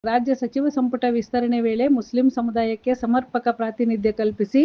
ರಾಜ್ಯ ಸಚಿವ ಸಂಪುಟ ವಿಸ್ತರಣೆ ವೇಳೆ ಮುಸ್ಲಿಂ ಸಮುದಾಯಕ್ಕೆ ಸಮರ್ಪಕ ಪ್ರಾತಿನಿಧ್ಯ ಕಲ್ಪಿಸಿ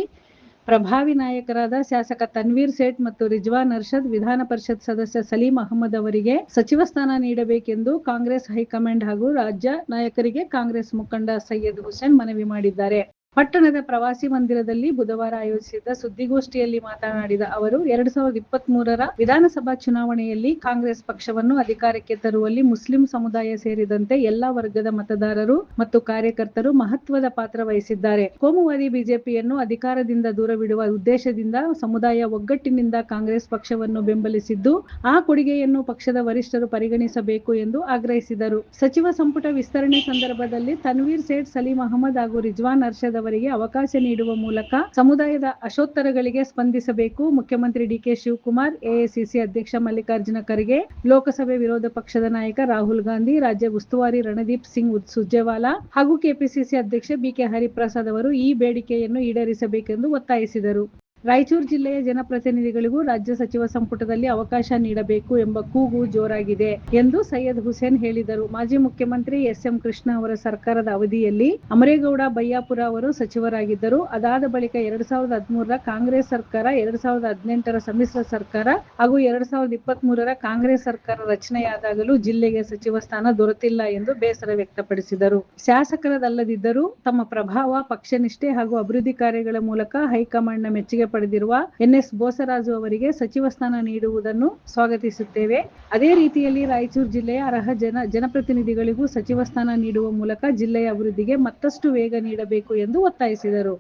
ಪ್ರಭಾವಿ ನಾಯಕರಾದ ಶಾಸಕ ತನ್ವೀರ್ ಸೇಠ್ ಮತ್ತು ರಿಜ್ವಾನ್ ಅರ್ಷದ್, ವಿಧಾನ ಪರಿಷತ್ ಸದಸ್ಯ ಸಲೀಂ ಅಹಮದ್ ಅವರಿಗೆ ಸಚಿವ ಸ್ಥಾನ ನೀಡಬೇಕೆಂದು ಕಾಂಗ್ರೆಸ್ ಹೈಕಮಾಂಡ್ ಹಾಗೂ ರಾಜ್ಯ ನಾಯಕರಿಗೆ ಕಾಂಗ್ರೆಸ್ ಮುಖಂಡ ಸೈಯದ್ ಹುಸೇನ್ ಮನವಿ ಮಾಡಿದ್ದಾರೆ. ಪಟ್ಟಣದ ಪ್ರವಾಸಿ ಮಂದಿರದಲ್ಲಿ ಬುಧವಾರ ಆಯೋಜಿಸಿದ್ದ ಸುದ್ದಿಗೋಷ್ಠಿಯಲ್ಲಿ ಮಾತನಾಡಿದ ಅವರು, 2023ರ ವಿಧಾನಸಭಾ ಚುನಾವಣೆಯಲ್ಲಿ ಕಾಂಗ್ರೆಸ್ ಪಕ್ಷವನ್ನು ಅಧಿಕಾರಕ್ಕೆ ತರುವಲ್ಲಿ ಮುಸ್ಲಿಂ ಸಮುದಾಯ ಸೇರಿದಂತೆ ಎಲ್ಲಾ ವರ್ಗದ ಮತದಾರರು ಮತ್ತು ಕಾರ್ಯಕರ್ತರು ಮಹತ್ವದ ಪಾತ್ರ ವಹಿಸಿದ್ದಾರೆ. ಕೋಮುವಾದಿ ಬಿಜೆಪಿಯನ್ನು ಅಧಿಕಾರದಿಂದ ದೂರವಿಡುವ ಉದ್ದೇಶದಿಂದ ಸಮುದಾಯ ಒಗ್ಗಟ್ಟಿನಿಂದ ಕಾಂಗ್ರೆಸ್ ಪಕ್ಷವನ್ನು ಬೆಂಬಲಿಸಿದ್ದು, ಆ ಕೊಡುಗೆಯನ್ನು ಪಕ್ಷದ ವರಿಷ್ಠರು ಪರಿಗಣಿಸಬೇಕು ಎಂದು ಆಗ್ರಹಿಸಿದರು. ಸಚಿವ ಸಂಪುಟ ವಿಸ್ತರಣೆ ಸಂದರ್ಭದಲ್ಲಿ ತನ್ವೀರ್ ಸೇಠ್, ಸಲೀಂ ಅಹಮದ್ ಹಾಗೂ ರಿಜ್ವಾನ್ ಅರ್ಷದ್ ಅವರಿಗೆ ಅವಕಾಶ ನೀಡುವ ಮೂಲಕ ಸಮುದಾಯದ ಆಶೋತ್ತರಗಳಿಗೆ ಸ್ಪಂದಿಸಬೇಕು. ಮುಖ್ಯಮಂತ್ರಿ ಡಿಕೆ ಶಿವಕುಮಾರ್, ಎಐಸಿಸಿ ಅಧ್ಯಕ್ಷ ಮಲ್ಲಿಕಾರ್ಜುನ ಖರ್ಗೆ, ಲೋಕಸಭೆ ವಿರೋಧ ಪಕ್ಷದ ನಾಯಕ ರಾಹುಲ್ ಗಾಂಧಿ, ರಾಜ್ಯ ಉಸ್ತುವಾರಿ ರಣದೀಪ್ ಸಿಂಗ್ ಸುರ್ಜೇವಾಲಾ ಹಾಗೂ ಕೆಪಿಸಿಸಿ ಅಧ್ಯಕ್ಷ ಬಿಕೆ ಹರಿಪ್ರಸಾದ್ ಅವರು ಈ ಬೇಡಿಕೆಯನ್ನು ಈಡೇರಿಸಬೇಕೆಂದು ಒತ್ತಾಯಿಸಿದರು. ರಾಯಚೂರು ಜಿಲ್ಲೆಯ ಜನಪ್ರತಿನಿಧಿಗಳಿಗೂ ರಾಜ್ಯ ಸಚಿವ ಸಂಪುಟದಲ್ಲಿ ಅವಕಾಶ ನೀಡಬೇಕು ಎಂಬ ಕೂಗು ಜೋರಾಗಿದೆ ಎಂದು ಸೈಯದ್ ಹುಸೇನ್ ಹೇಳಿದರು. ಮಾಜಿ ಮುಖ್ಯಮಂತ್ರಿ ಎಸ್. ಎಂ. ಕೃಷ್ಣ ಅವರ ಸರ್ಕಾರದ ಅವಧಿಯಲ್ಲಿ ಅಮರೇಗೌಡ ಬಯ್ಯಾಪುರ ಅವರು ಸಚಿವರಾಗಿದ್ದರು. ಅದಾದ ಬಳಿಕ 2013ರ ಕಾಂಗ್ರೆಸ್ ಸರ್ಕಾರ, 2018ರ ಸಮ್ಮಿಶ್ರ ಸರ್ಕಾರ ಹಾಗೂ 2023ರ ಕಾಂಗ್ರೆಸ್ ಸರ್ಕಾರ ರಚನೆಯಾದಾಗಲೂ ಜಿಲ್ಲೆಗೆ ಸಚಿವ ಸ್ಥಾನ ದೊರೆತಿಲ್ಲ ಎಂದು ಬೇಸರ ವ್ಯಕ್ತಪಡಿಸಿದರು. ಶಾಸಕರದಲ್ಲದಿದ್ದರೂ ತಮ್ಮ ಪ್ರಭಾವ, ಪಕ್ಷನಿಷ್ಠೆ ಹಾಗೂ ಅಭಿವೃದ್ಧಿ ಕಾರ್ಯಗಳ ಮೂಲಕ ಹೈಕಮಾಂಡ್ನ ಮೆಚ್ಚುಗೆ ಪಡೆದಿರುವ ಎನ್.ಎಸ್. ಬೋಸರಾಜು ಅವರಿಗೆ ಸಚಿವ ಸ್ಥಾನ ನೀಡುವುದನ್ನು ಸ್ವಾಗತಿಸುತ್ತೇವೆ. ಅದೇ ರೀತಿಯಲ್ಲಿ ರಾಯಚೂರು ಜಿಲ್ಲೆಯ ಅರ್ಹ ಜನಪ್ರತಿನಿಧಿಗಳಿಗೂ ಸಚಿವ ಸ್ಥಾನ ನೀಡುವ ಮೂಲಕ ಜಿಲ್ಲೆಯ ಅಭಿವೃದ್ಧಿಗೆ ಮತ್ತಷ್ಟು ವೇಗ ನೀಡಬೇಕು ಎಂದು ಒತ್ತಾಯಿಸಿದರು.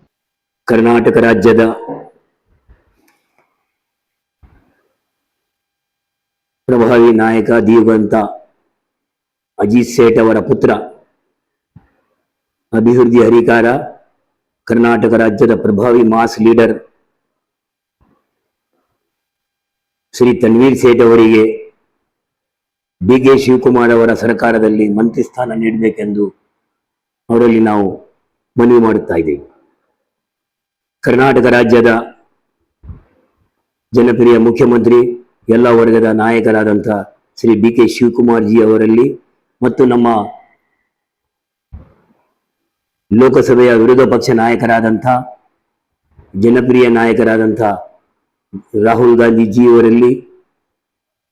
ಕರ್ನಾಟಕ ರಾಜ್ಯದ ಪ್ರಭಾವಿ ನಾಯಕ ದಿವಂಗತ ಅಜಿತ್ ಸೇಠ್ ಅವರ ಪುತ್ರ, ಅಭಿವೃದ್ಧಿ ಹರಿಕಾರ, ಕರ್ನಾಟಕ ರಾಜ್ಯದ ಪ್ರಭಾವಿ ಮಾಸ್ ಲೀಡರ್ ಶ್ರೀ ತನ್ವೀರ್ ಸೇಠ್ ಅವರಿಗೆ ಡಿ.ಕೆ. ಶಿವಕುಮಾರ್ ಅವರ ಸರ್ಕಾರದಲ್ಲಿ ಮಂತ್ರಿ ಸ್ಥಾನ ನೀಡಬೇಕೆಂದು ಅವರಲ್ಲಿ ನಾವು ಮನವಿ ಮಾಡುತ್ತಾ ಇದ್ದೇವೆ. ಕರ್ನಾಟಕ ರಾಜ್ಯದ ಜನಪ್ರಿಯ ಮುಖ್ಯಮಂತ್ರಿ, ಎಲ್ಲ ವರ್ಗದ ನಾಯಕರಾದಂಥ ಶ್ರೀ ಡಿ.ಕೆ. ಶಿವಕುಮಾರ್ ಜಿ ಅವರಲ್ಲಿ ಮತ್ತು ನಮ್ಮ ಲೋಕಸಭೆಯ ವಿರೋಧ ಪಕ್ಷ ನಾಯಕರಾದಂಥ ಜನಪ್ರಿಯ ನಾಯಕರಾದಂಥ ರಾಹುಲ್ ಗಾಂಧಿ ಜಿ ಅವರಲ್ಲಿ,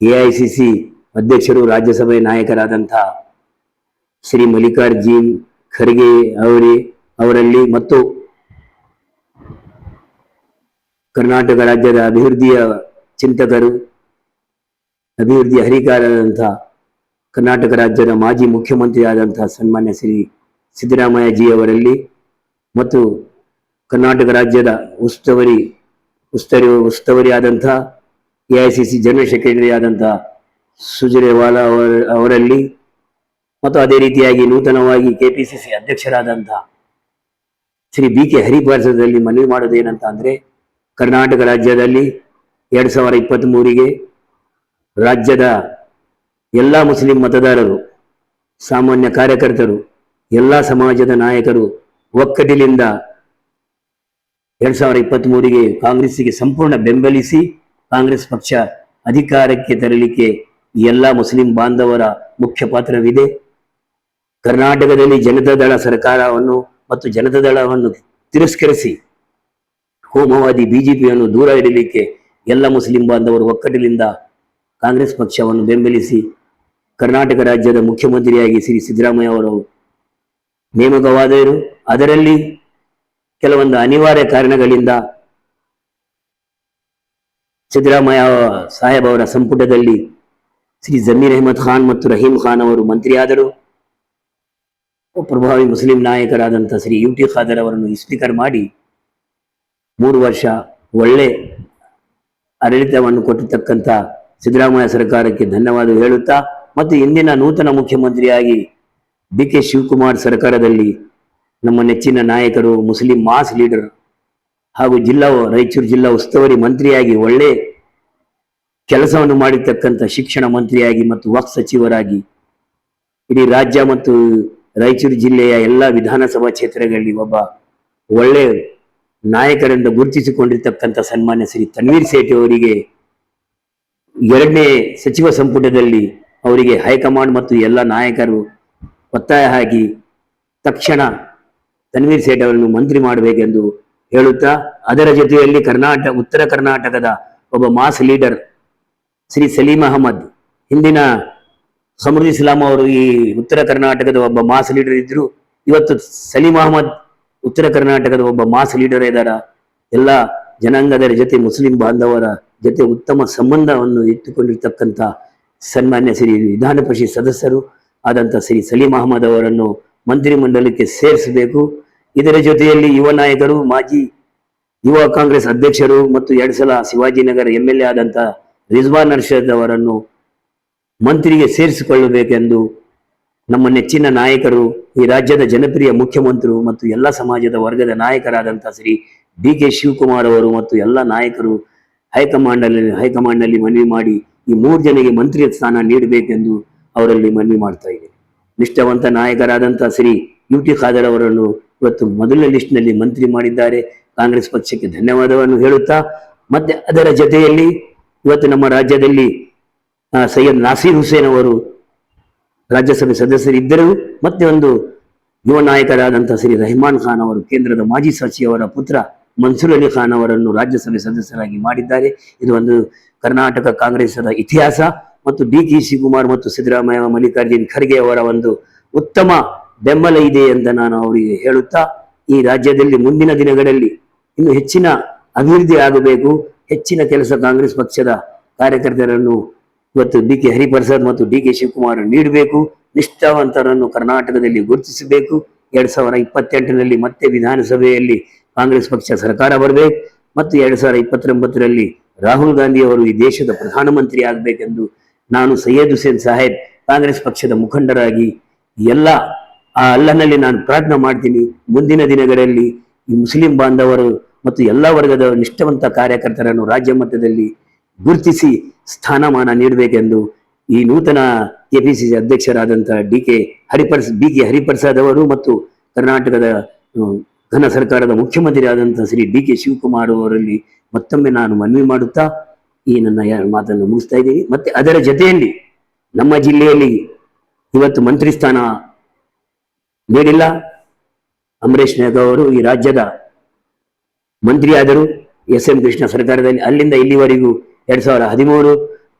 ಎಐಸಿಸಿ ಅಧ್ಯಕ್ಷರು, ರಾಜ್ಯಸಭೆ ನಾಯಕರಾದಂಥ ಶ್ರೀ ಮಲ್ಲಿಕಾರ್ಜುನ್ ಖರ್ಗೆ ಅವರಲ್ಲಿ ಮತ್ತು ಕರ್ನಾಟಕ ರಾಜ್ಯದ ಅಭಿವೃದ್ಧಿಯ ಚಿಂತಕರು, ಅಭಿವೃದ್ಧಿ ಹರಿಕಾರರಾದಂಥ ಕರ್ನಾಟಕ ರಾಜ್ಯದ ಮಾಜಿ ಮುಖ್ಯಮಂತ್ರಿ ಆದಂಥ ಸನ್ಮಾನ್ಯ ಶ್ರೀ ಸಿದ್ದರಾಮಯ್ಯ ಜಿ ಅವರಲ್ಲಿ ಮತ್ತು ಕರ್ನಾಟಕ ರಾಜ್ಯದ ಉಸ್ತುವಾರಿ ಆದಂಥ ಎಐಸಿಸಿ ಜನರಲ್ ಸೆಕ್ರೆಟರಿ ಆದಂಥ ಸುರ್ಜೇವಾಲಾ ಅವರಲ್ಲಿ ಮತ್ತು ಅದೇ ರೀತಿಯಾಗಿ ನೂತನವಾಗಿ ಕೆಪಿಸಿಸಿ ಅಧ್ಯಕ್ಷರಾದಂಥ ಶ್ರೀ ಬಿಕೆ ಹರಿಪ್ರಸಾದಲ್ಲಿ ಮನವಿ ಮಾಡೋದೇನಂತ ಅಂದರೆ, ಕರ್ನಾಟಕ ರಾಜ್ಯದಲ್ಲಿ 2023ಗೆ ರಾಜ್ಯದ ಎಲ್ಲ ಮುಸ್ಲಿಂ ಮತದಾರರು, ಸಾಮಾನ್ಯ ಕಾರ್ಯಕರ್ತರು, ಎಲ್ಲ ಸಮಾಜದ ನಾಯಕರು ಒಕ್ಕಟ್ಟಿನಿಂದ 2023ಗೆ ಕಾಂಗ್ರೆಸ್ಸಿಗೆ ಸಂಪೂರ್ಣ ಬೆಂಬಲಿಸಿ ಕಾಂಗ್ರೆಸ್ ಪಕ್ಷ ಅಧಿಕಾರಕ್ಕೆ ತರಲಿಕ್ಕೆ ಎಲ್ಲ ಮುಸ್ಲಿಂ ಬಾಂಧವರ ಮುಖ್ಯ ಪಾತ್ರವಿದೆ. ಕರ್ನಾಟಕದಲ್ಲಿ ಜನತಾದಳ ಸರ್ಕಾರವನ್ನು ಮತ್ತು ಜನತಾದಳವನ್ನು ತಿರಸ್ಕರಿಸಿ ಕೋಮುವಾದಿ ಬಿಜೆಪಿಯನ್ನು ದೂರ ಇಡಲಿಕ್ಕೆ ಎಲ್ಲ ಮುಸ್ಲಿಂ ಬಾಂಧವರು ಒಕ್ಕಟ್ಟಿನಿಂದ ಕಾಂಗ್ರೆಸ್ ಪಕ್ಷವನ್ನು ಬೆಂಬಲಿಸಿ ಕರ್ನಾಟಕ ರಾಜ್ಯದ ಮುಖ್ಯಮಂತ್ರಿಯಾಗಿ ಶ್ರೀ ಸಿದ್ದರಾಮಯ್ಯ ಅವರು ನೇಮಕವಾದರು. ಅದರಲ್ಲಿ ಕೆಲವೊಂದು ಅನಿವಾರ್ಯ ಕಾರಣಗಳಿಂದ ಸಿದ್ದರಾಮಯ್ಯ ಸಾಹೇಬ್ ಅವರ ಸಂಪುಟದಲ್ಲಿ ಶ್ರೀ ಜಮೀರ್ ಅಹಮದ್ ಖಾನ್ ಮತ್ತು ರಹೀಂ ಖಾನ್ ಅವರು ಮಂತ್ರಿಯಾದರು. ಪ್ರಭಾವಿ ಮುಸ್ಲಿಂ ನಾಯಕರಾದಂಥ ಶ್ರೀ ಯುಟಿ ಖಾದರ್ ಅವರನ್ನು ಸ್ಪೀಕರ್ ಮಾಡಿ 3 ವರ್ಷ ಒಳ್ಳೆ ಆಡಳಿತವನ್ನು ಕೊಟ್ಟಿರ್ತಕ್ಕಂಥ ಸಿದ್ದರಾಮಯ್ಯ ಸರ್ಕಾರಕ್ಕೆ ಧನ್ಯವಾದ ಹೇಳುತ್ತಾ, ಮತ್ತು ಇಂದಿನ ನೂತನ ಮುಖ್ಯಮಂತ್ರಿಯಾಗಿ ಡಿ.ಕೆ. ಶಿವಕುಮಾರ್ ಸರ್ಕಾರದಲ್ಲಿ ನಮ್ಮ ನೆಚ್ಚಿನ ನಾಯಕರು, ಮುಸ್ಲಿಂ ಮಾಸ್ ಲೀಡರ್ ಹಾಗೂ ರಾಯಚೂರು ಜಿಲ್ಲಾ ಉಸ್ತುವಾರಿ ಮಂತ್ರಿಯಾಗಿ ಒಳ್ಳೆ ಕೆಲಸವನ್ನು ಮಾಡಿರ್ತಕ್ಕಂಥ ಶಿಕ್ಷಣ ಮಂತ್ರಿಯಾಗಿ ಮತ್ತು ವಕ್ಫ್ ಸಚಿವರಾಗಿ ಇಡೀ ರಾಜ್ಯ ಮತ್ತು ರಾಯಚೂರು ಜಿಲ್ಲೆಯ ಎಲ್ಲ ವಿಧಾನಸಭಾ ಕ್ಷೇತ್ರಗಳಲ್ಲಿ ಒಬ್ಬ ಒಳ್ಳೆ ನಾಯಕರಿಂದ ಗುರುತಿಸಿಕೊಂಡಿರ್ತಕ್ಕಂಥ ಸನ್ಮಾನ್ಯ ಶ್ರೀ ತನ್ವೀರ್ ಸೇಠ್ ಅವರಿಗೆ 2ನೇ ಸಚಿವ ಸಂಪುಟದಲ್ಲಿ ಅವರಿಗೆ ಹೈಕಮಾಂಡ್ ಮತ್ತು ಎಲ್ಲ ನಾಯಕರು ಒತ್ತಾಯ ಹಾಕಿ ತಕ್ಷಣ ತನ್ವೀರ್ ಸೇಠ್ ಅವರನ್ನು ಮಂತ್ರಿ ಮಾಡಬೇಕೆಂದು ಹೇಳುತ್ತಾ, ಅದರ ಜೊತೆಯಲ್ಲಿ ಉತ್ತರ ಕರ್ನಾಟಕದ ಒಬ್ಬ ಮಾಸ್ ಲೀಡರ್ ಶ್ರೀ ಸಲೀಂ ಅಹಮದ್, ಹಿಂದಿನ ಸಮೃದ್ಧಿ ಇಸ್ಲಾಂ ಅವರು ಈ ಉತ್ತರ ಕರ್ನಾಟಕದ ಒಬ್ಬ ಮಾಸ್ ಲೀಡರ್ ಇದ್ರು. ಇವತ್ತು ಸಲೀಂ ಅಹಮದ್ ಉತ್ತರ ಕರ್ನಾಟಕದ ಒಬ್ಬ ಮಾಸ್ ಲೀಡರ್ ಇದ್ದಾರ. ಎಲ್ಲ ಜನಾಂಗದ ಜೊತೆ ಮುಸ್ಲಿಂ ಬಾಂಧವರ ಜೊತೆ ಉತ್ತಮ ಸಂಬಂಧವನ್ನು ಇಟ್ಟುಕೊಂಡಿರ್ತಕ್ಕಂಥ ಸನ್ಮಾನ್ಯ ಶ್ರೀ ವಿಧಾನ ಪರಿಷತ್ ಸದಸ್ಯರು ಆದಂಥ ಶ್ರೀ ಸಲೀಂ ಅಹಮದ್ ಅವರನ್ನು ಮಂತ್ರಿಮಂಡಲಕ್ಕೆ ಸೇರಿಸಬೇಕು. ಇದರ ಜೊತೆಯಲ್ಲಿ ಯುವ ನಾಯಕರು, ಮಾಜಿ ಯುವ ಕಾಂಗ್ರೆಸ್ ಅಧ್ಯಕ್ಷರು ಮತ್ತು 2 ಸಲ ಶಿವಾಜಿನಗರ MLA ಆದಂಥ ರಿಜ್ವಾನ್ ಅರ್ಷದ್ ಅವರನ್ನು ಮಂತ್ರಿಗೆ ಸೇರಿಸಿಕೊಳ್ಳಬೇಕೆಂದು ನಮ್ಮ ನೆಚ್ಚಿನ ನಾಯಕರು, ಈ ರಾಜ್ಯದ ಜನಪ್ರಿಯ ಮುಖ್ಯಮಂತ್ರಿ ಮತ್ತು ಎಲ್ಲ ಸಮಾಜದ ವರ್ಗದ ನಾಯಕರಾದಂಥ ಶ್ರೀ DK ಶಿವಕುಮಾರ್ ಅವರು ಮತ್ತು ಎಲ್ಲ ನಾಯಕರು ಹೈಕಮಾಂಡ್ನಲ್ಲಿ ಮನವಿ ಮಾಡಿ ಈ 3 ಜನರಿಗೆ ಮಂತ್ರಿ ಸ್ಥಾನ ನೀಡಬೇಕೆಂದು ಅವರಲ್ಲಿ ಮನವಿ ಮಾಡ್ತಾ ಇದ್ದೇನೆ. ನಿಷ್ಠಾವಂತ ನಾಯಕರಾದಂಥ ಶ್ರೀ UT ಖಾದರ್ ಅವರನ್ನು ಇವತ್ತು ಮೊದಲನೇ ಲಿಸ್ಟ್ನಲ್ಲಿ ಮಂತ್ರಿ ಮಾಡಿದ್ದಾರೆ. ಕಾಂಗ್ರೆಸ್ ಪಕ್ಷಕ್ಕೆ ಧನ್ಯವಾದವನ್ನು ಹೇಳುತ್ತಾ, ಮತ್ತೆ ಅದರ ಜೊತೆಯಲ್ಲಿ ಇವತ್ತು ನಮ್ಮ ರಾಜ್ಯದಲ್ಲಿ ಸೈಯದ್ ನಾಸೀರ್ ಹುಸೇನ್ ಅವರು ರಾಜ್ಯಸಭೆ ಸದಸ್ಯರಿದ್ದರು. ಮತ್ತೆ ಒಂದು ಯುವ ನಾಯಕರಾದಂಥ ಶ್ರೀ ರೆಹಮಾನ್ ಖಾನ್ ಅವರು ಕೇಂದ್ರದ ಮಾಜಿ ಸಚಿವರ ಪುತ್ರ ಮನ್ಸೂರ್ ಅಲಿ ಖಾನ್ ಅವರನ್ನು ರಾಜ್ಯಸಭೆ ಸದಸ್ಯರಾಗಿ ಮಾಡಿದ್ದಾರೆ. ಇದು ಒಂದು ಕರ್ನಾಟಕ ಕಾಂಗ್ರೆಸ್ನ ಇತಿಹಾಸ ಮತ್ತು DK ಶಿವಕುಮಾರ್ ಮತ್ತು ಸಿದ್ದರಾಮಯ್ಯ, ಮಲ್ಲಿಕಾರ್ಜುನ್ ಖರ್ಗೆ ಅವರ ಒಂದು ಉತ್ತಮ ಬೆಂಬಲ ಇದೆ ಅಂತ ನಾನು ಅವರಿಗೆ ಹೇಳುತ್ತಾ, ಈ ರಾಜ್ಯದಲ್ಲಿ ಮುಂದಿನ ದಿನಗಳಲ್ಲಿ ಇನ್ನು ಹೆಚ್ಚಿನ ಅಭಿವೃದ್ಧಿ ಆಗಬೇಕು. ಹೆಚ್ಚಿನ ಕೆಲಸ ಕಾಂಗ್ರೆಸ್ ಪಕ್ಷದ ಕಾರ್ಯಕರ್ತರನ್ನು ಇವತ್ತು DK ಹರಿಪ್ರಸಾದ್ ಮತ್ತು DK ಶಿವಕುಮಾರ್ ನೀಡಬೇಕು. ನಿಷ್ಠಾವಂತರನ್ನು ಕರ್ನಾಟಕದಲ್ಲಿ ಗುರುತಿಸಬೇಕು. 2028ರಲ್ಲಿ ಮತ್ತೆ ವಿಧಾನಸಭೆಯಲ್ಲಿ ಕಾಂಗ್ರೆಸ್ ಪಕ್ಷ ಸರ್ಕಾರ ಬರಬೇಕು ಮತ್ತು 2029ರಲ್ಲಿ ರಾಹುಲ್ ಗಾಂಧಿ ಅವರು ಈ ದೇಶದ ಪ್ರಧಾನಮಂತ್ರಿ ಆಗಬೇಕೆಂದು ನಾನು ಸೈಯದ್ ಹುಸೇನ್ ಸಾಹೇಬ್ ಕಾಂಗ್ರೆಸ್ ಪಕ್ಷದ ಮುಖಂಡರಾಗಿ ಎಲ್ಲ ಆ ಅಲ್ಲನಲ್ಲಿ ನಾನು ಪ್ರಾರ್ಥನೆ ಮಾಡ್ತೀನಿ. ಮುಂದಿನ ದಿನಗಳಲ್ಲಿ ಈ ಮುಸ್ಲಿಂ ಬಾಂಧವರು ಮತ್ತು ಎಲ್ಲ ವರ್ಗದ ನಿಷ್ಠಾವಂತ ಕಾರ್ಯಕರ್ತರನ್ನು ರಾಜ್ಯ ಮಟ್ಟದಲ್ಲಿ ಗುರುತಿಸಿ ಸ್ಥಾನಮಾನ ನೀಡಬೇಕೆಂದು ಈ ನೂತನ KPCC ಅಧ್ಯಕ್ಷರಾದಂಥ BK ಹರಿಪ್ರಸಾದ್ ಅವರು ಮತ್ತು ಕರ್ನಾಟಕದ ಘನ ಸರ್ಕಾರದ ಮುಖ್ಯಮಂತ್ರಿ ಆದಂಥ ಶ್ರೀ DK ಶಿವಕುಮಾರ್ ಅವರಲ್ಲಿ ಮತ್ತೊಮ್ಮೆ ನಾನು ಮನವಿ ಮಾಡುತ್ತಾ ಈ ನನ್ನ ಮಾತನ್ನು ಮುಗಿಸ್ತಾ ಇದ್ದೀನಿ. ಮತ್ತೆ ಅದರ ಜೊತೆಯಲ್ಲಿ ನಮ್ಮ ಜಿಲ್ಲೆಯಲ್ಲಿ ಇವತ್ತು ಮಂತ್ರಿ ಸ್ಥಾನ ನೀಡಿಲ್ಲ. ಅಂಬರೀಶ್ ನಾಯಕ್ ಅವರು ಈ ರಾಜ್ಯದ ಮಂತ್ರಿ ಆದರು SM ಕೃಷ್ಣ ಸರ್ಕಾರದಲ್ಲಿ. ಅಲ್ಲಿಂದ ಇಲ್ಲಿವರೆಗೂ 2013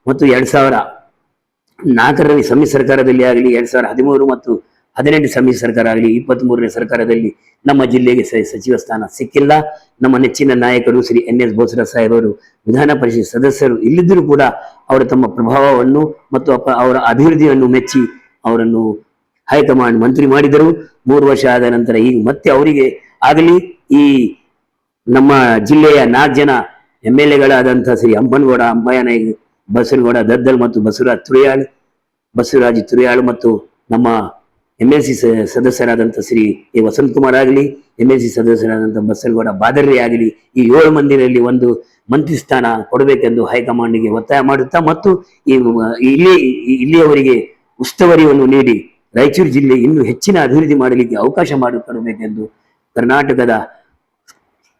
ಮತ್ತು 2004ರಲ್ಲಿ ಸಮ್ಮಿಶ್ರ ಸರ್ಕಾರದಲ್ಲಿ ಆಗಲಿ, 2013 ಮತ್ತು 18 ಸಮ್ಮಿಶ್ರ ಸರ್ಕಾರ ಆಗಲಿ, 23ನೇ ಸರ್ಕಾರದಲ್ಲಿ ನಮ್ಮ ಜಿಲ್ಲೆಗೆ ಸಚಿವ ಸ್ಥಾನ ಸಿಕ್ಕಿಲ್ಲ. ನಮ್ಮ ನೆಚ್ಚಿನ ನಾಯಕರು ಶ್ರೀ NS ಬೋಸರ ಸಾಹೇಬರು ವಿಧಾನ ಪರಿಷತ್ ಸದಸ್ಯರು ಇಲ್ಲಿದ್ದರೂ ಕೂಡ ಅವರು ತಮ್ಮ ಪ್ರಭಾವವನ್ನು ಮತ್ತು ಅವರ ಅಭಿವೃದ್ಧಿಯನ್ನು ಮೆಚ್ಚಿ ಅವರನ್ನು ಹೈಕಮಾಂಡ್ ಮಂತ್ರಿ ಮಾಡಿದರು. 3 ವರ್ಷ ಆದ ನಂತರ ಈಗ ಮತ್ತೆ ಅವರಿಗೆ ಆಗಲಿ ಈ ನಮ್ಮ ಜಿಲ್ಲೆಯ 4 ಜನ MLAಗಳಾದಂಥ ಶ್ರೀ ಅಂಬನಗೌಡ, ಅಂಬಯ್ಯನಾಯ್ಕ, ಬಸನಗೌಡ ದದ್ದಲ್ ಮತ್ತು ಬಸವರಾಜ್ ತುರಿಯಾಳು ಮತ್ತು ನಮ್ಮ MLC ಸದಸ್ಯರಾದಂಥ ಶ್ರೀ ವಸಂತ್ ಕುಮಾರ್ ಆಗಲಿ, MLC ಸದಸ್ಯರಾದಂಥ ಬಸನಗೌಡ ಬಾದರ್ರಿ ಆಗಲಿ, ಈ 7 ಮಂದಿರಲ್ಲಿ ಒಂದು ಮಂತ್ರಿ ಸ್ಥಾನ ಕೊಡಬೇಕೆಂದು ಹೈಕಮಾಂಡ್ಗೆ ಒತ್ತಾಯ ಮಾಡುತ್ತಾ ಮತ್ತು ಇಲ್ಲಿಯವರಿಗೆ ಉಸ್ತುವಾರಿಯನ್ನು ನೀಡಿ ರಾಯಚೂರು ಜಿಲ್ಲೆ ಇನ್ನೂ ಹೆಚ್ಚಿನ ಅಭಿವೃದ್ಧಿ ಮಾಡಲಿಕ್ಕೆ ಅವಕಾಶ ಮಾಡಿಕೊಡಬೇಕೆಂದು ಕರ್ನಾಟಕದ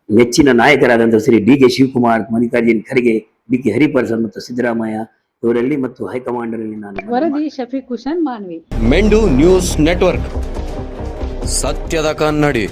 ನೆಚ್ಚಿನ ನಾಯಕರಾದಂಥ ಶ್ರೀ DK ಶಿವಕುಮಾರ್, ಮಲ್ಲಿಕಾರ್ಜುನ್ ಖರ್ಗೆ, DK ಹರಿಪ್ರಸಾದ್ ಮತ್ತು ಸಿದ್ದರಾಮಯ್ಯ ಇವರಲ್ಲಿ ಮತ್ತು ಹೈಕಮಾಂಡ್ನಲ್ಲಿ ನಾನು ವರದಿ ಶಫೀಕ್ ಹುಸೇನ್ ಮಾನ್ವಿ. ಮೆಂಡು ನ್ಯೂಸ್ ನೆಟ್ವರ್ಕ್, ಸತ್ಯದ ಕನ್ನಡಿ.